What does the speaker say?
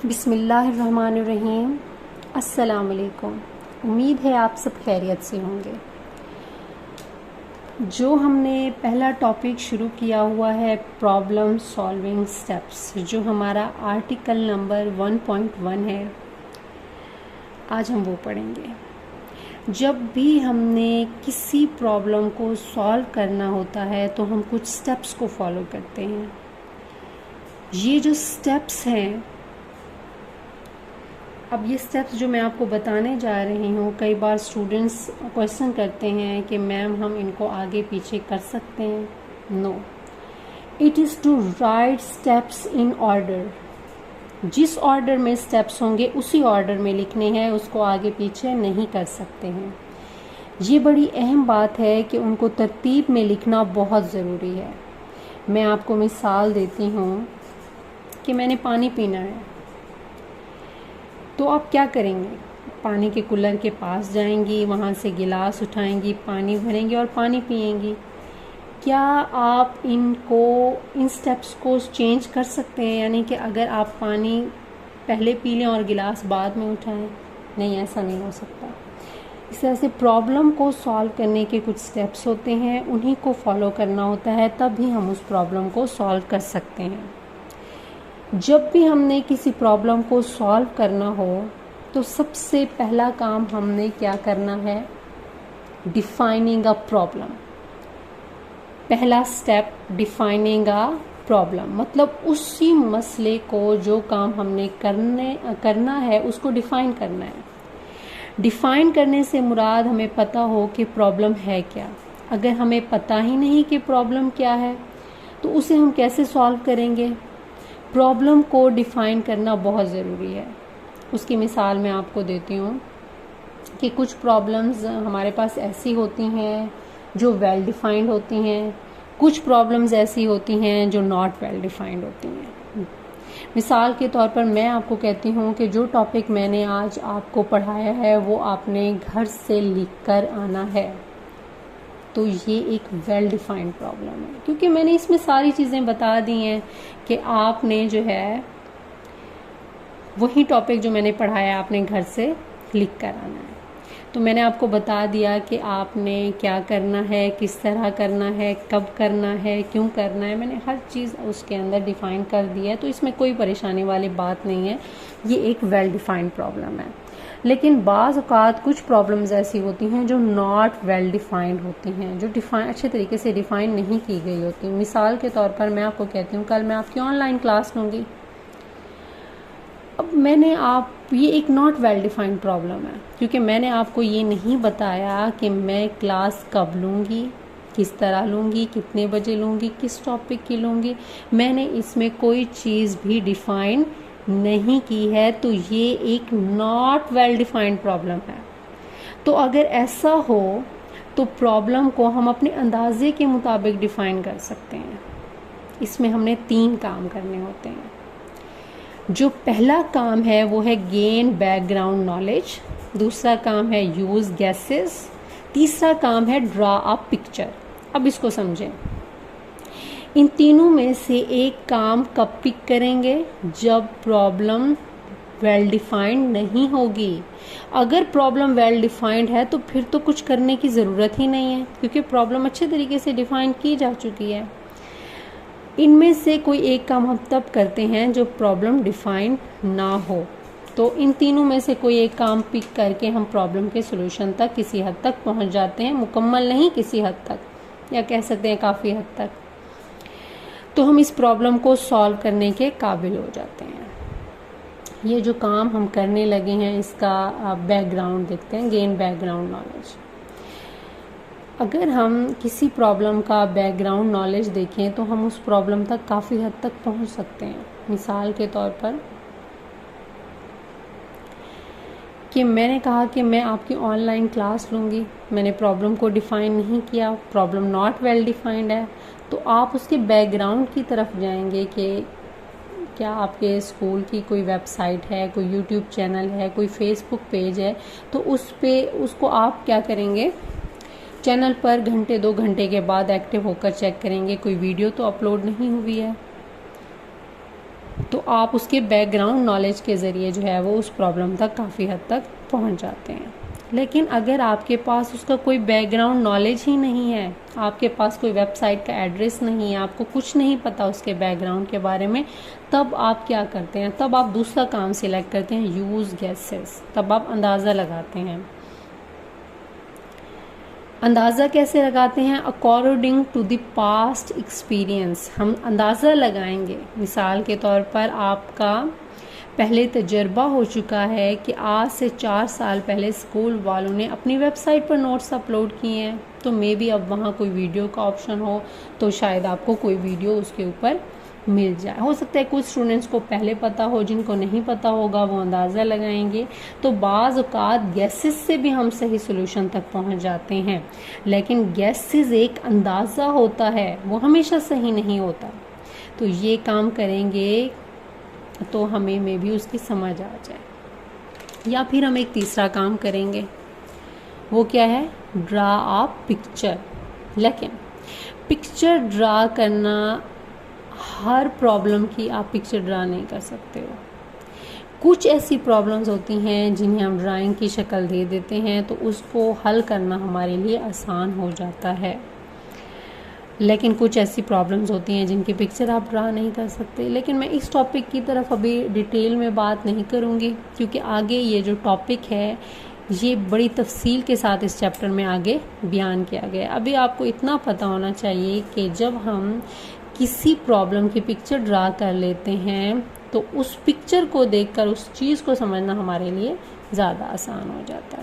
बिस्मिल्लाहिर्रहमानिर्रहीम। अस्सलाम वालेकुम। उम्मीद है आप सब खैरियत से होंगे। जो हमने पहला टॉपिक शुरू किया हुआ है प्रॉब्लम सॉल्विंग स्टेप्स, जो हमारा आर्टिकल नंबर 1.1 है, आज हम वो पढ़ेंगे। जब भी हमने किसी प्रॉब्लम को सॉल्व करना होता है तो हम कुछ स्टेप्स को फॉलो करते हैं। ये जो स्टेप्स हैं, अब ये स्टेप्स जो मैं आपको बताने जा रही हूँ, कई बार स्टूडेंट्स क्वेश्चन करते हैं कि मैम हम इनको आगे पीछे कर सकते हैं। No, it is to write steps in order. जिस ऑर्डर में स्टेप्स होंगे उसी ऑर्डर में लिखने हैं, उसको आगे पीछे नहीं कर सकते हैं। ये बड़ी अहम बात है कि उनको तरतीब में लिखना बहुत ज़रूरी है। मैं आपको मिसाल देती हूँ कि मैंने पानी पीना है, तो आप क्या करेंगे? पानी के कूलर के पास जाएंगी, वहाँ से गिलास उठाएंगी, पानी भरेंगी और पानी पिएंगी। क्या आप इन स्टेप्स को चेंज कर सकते हैं? यानी कि अगर आप पानी पहले पी लें और गिलास बाद में उठाएं? नहीं, ऐसा नहीं हो सकता। इस तरह से प्रॉब्लम को सॉल्व करने के कुछ स्टेप्स होते हैं, उन्हीं को फॉलो करना होता है, तब भी हम उस प्रॉब्लम को सॉल्व कर सकते हैं। जब भी हमने किसी प्रॉब्लम को सॉल्व करना हो तो सबसे पहला काम हमने क्या करना है? Defining a problem. पहला स्टेप डिफाइनिंग अ प्रॉब्लम, मतलब उसी मसले को, जो काम हमने करना है उसको डिफाइन करना है। डिफाइन करने से मुराद हमें पता हो कि प्रॉब्लम है क्या। अगर हमें पता ही नहीं कि प्रॉब्लम क्या है तो उसे हम कैसे सॉल्व करेंगे? प्रॉब्लम को डिफ़ाइन करना बहुत ज़रूरी है। उसकी मिसाल मैं आपको देती हूँ कि कुछ प्रॉब्लम्स हमारे पास ऐसी होती हैं जो वेल डिफाइंड होती हैं, कुछ प्रॉब्लम्स ऐसी होती हैं जो नॉट वेल डिफाइंड होती हैं। मिसाल के तौर पर मैं आपको कहती हूँ कि जो टॉपिक मैंने आज आपको पढ़ाया है वो आपने घर से लिख कर आना है, तो ये एक वेल डिफाइंड प्रॉब्लम है, क्योंकि मैंने इसमें सारी चीज़ें बता दी हैं कि आपने जो है वही टॉपिक जो मैंने पढ़ाया आपने घर से लिख कर आना है। तो मैंने आपको बता दिया कि आपने क्या करना है, किस तरह करना है, कब करना है, क्यों करना है। मैंने हर चीज़ उसके अंदर डिफ़ाइन कर दी है, तो इसमें कोई परेशानी वाली बात नहीं है। ये एक वेल डिफाइंड प्रॉब्लम है। लेकिन बाज़ औक़ात कुछ प्रॉब्लम्स ऐसी होती हैं जो नॉट वेल डिफाइंड होती हैं, जो अच्छे तरीके से डिफ़ाइन नहीं की गई होती। मिसाल के तौर पर मैं आपको कहती हूँ, कल मैं आपकी ऑनलाइन क्लास लूँगी। अब ये एक नॉट वेल डिफाइंड प्रॉब्लम है, क्योंकि मैंने आपको ये नहीं बताया कि मैं क्लास कब लूँगी, किस तरह लूँगी, कितने बजे लूँगी, किस टॉपिक की लूँगी। मैंने इसमें कोई चीज़ भी डिफ़ाइन नहीं की है, तो ये एक नॉट वेल डिफाइंड प्रॉब्लम है। तो अगर ऐसा हो तो प्रॉब्लम को हम अपने अंदाजे के मुताबिक डिफ़ाइन कर सकते हैं। इसमें हमने 3 काम करने होते हैं। जो पहला काम है वो है गेन बैकग्राउंड नॉलेज, दूसरा काम है यूज़ गैसेस, तीसरा काम है ड्रा अ पिक्चर। अब इसको समझें। इन तीनों में से एक काम कब पिक करेंगे? जब प्रॉब्लम वेल डिफाइंड नहीं होगी। अगर प्रॉब्लम वेल डिफाइंड है तो फिर तो कुछ करने की ज़रूरत ही नहीं है, क्योंकि प्रॉब्लम अच्छे तरीके से डिफाइन की जा चुकी है। इनमें से कोई एक काम हम तब करते हैं जब प्रॉब्लम डिफाइंड ना हो। तो इन तीनों में से कोई एक काम पिक करके हम प्रॉब्लम के सोल्यूशन तक किसी हद तक पहुंच जाते हैं, मुकम्मल नहीं, किसी हद तक, या कह सकते हैं काफ़ी हद तक। तो हम इस प्रॉब्लम को सॉल्व करने के काबिल हो जाते हैं। ये जो काम हम करने लगे हैं इसका बैकग्राउंड देखते हैं, गेन बैकग्राउंड नॉलेज। अगर हम किसी प्रॉब्लम का बैकग्राउंड नॉलेज देखें तो हम उस प्रॉब्लम तक काफ़ी हद तक पहुंच सकते हैं। मिसाल के तौर पर कि मैंने कहा कि मैं आपकी ऑनलाइन क्लास लूँगी, मैंने प्रॉब्लम को डिफ़ाइन नहीं किया, प्रॉब्लम नॉट वेल डिफाइंड है, तो आप उसके बैकग्राउंड की तरफ जाएंगे कि क्या आपके स्कूल की कोई वेबसाइट है, कोई यूट्यूब चैनल है, कोई फेसबुक पेज है, तो उसको आप क्या करेंगे? चैनल पर घंटे 2 घंटे के बाद एक्टिव होकर चेक करेंगे कोई वीडियो तो अपलोड नहीं हुई है। तो आप उसके बैकग्राउंड नॉलेज के ज़रिए जो है वो उस प्रॉब्लम तक काफ़ी हद तक पहुंच जाते हैं। लेकिन अगर आपके पास उसका कोई बैकग्राउंड नॉलेज ही नहीं है, आपके पास कोई वेबसाइट का एड्रेस नहीं है, आपको कुछ नहीं पता उसके बैकग्राउंड के बारे में, तब आप क्या करते हैं? तब आप दूसरा काम सिलेक्ट करते हैं, यूज़ गेसेस। तब आप अंदाज़ा लगाते हैं। अंदाज़ा कैसे लगाते हैं? According to the past experience हम अंदाज़ा लगाएंगे। मिसाल के तौर पर आपका पहले तजर्बा हो चुका है कि आज से 4 साल पहले स्कूल वालों ने अपनी वेबसाइट पर नोट्स अपलोड किए हैं, तो मे बी अब वहाँ कोई वीडियो का ऑप्शन हो तो शायद आपको कोई वीडियो उसके ऊपर मिल जाए। हो सकता है कुछ स्टूडेंट्स को पहले पता हो, जिनको नहीं पता होगा वो अंदाज़ा लगाएंगे। तो बाज़ औक़ात गैसेस से भी हम सही सोल्यूशन तक पहुंच जाते हैं, लेकिन गैसेस एक अंदाज़ा होता है, वो हमेशा सही नहीं होता। तो ये काम करेंगे तो हमें में भी उसकी समझ आ जाए। या फिर हम एक तीसरा काम करेंगे, वो क्या है? Draw a picture. लेकिन पिक्चर ड्रा करना, हर प्रॉब्लम की आप पिक्चर ड्रा नहीं कर सकते हो। कुछ ऐसी प्रॉब्लम्स होती हैं जिन्हें हम ड्राइंग की शक्ल दे देते हैं तो उसको हल करना हमारे लिए आसान हो जाता है। लेकिन कुछ ऐसी प्रॉब्लम्स होती हैं जिनकी पिक्चर आप ड्रा नहीं कर सकते। लेकिन मैं इस टॉपिक की तरफ अभी डिटेल में बात नहीं करूँगी, क्योंकि आगे ये जो टॉपिक है ये बड़ी तफसील के साथ इस चैप्टर में आगे बयान किया गया है। अभी आपको इतना पता होना चाहिए कि जब हम किसी प्रॉब्लम की पिक्चर ड्रा कर लेते हैं तो उस पिक्चर को देखकर उस चीज़ को समझना हमारे लिए ज़्यादा आसान हो जाता है।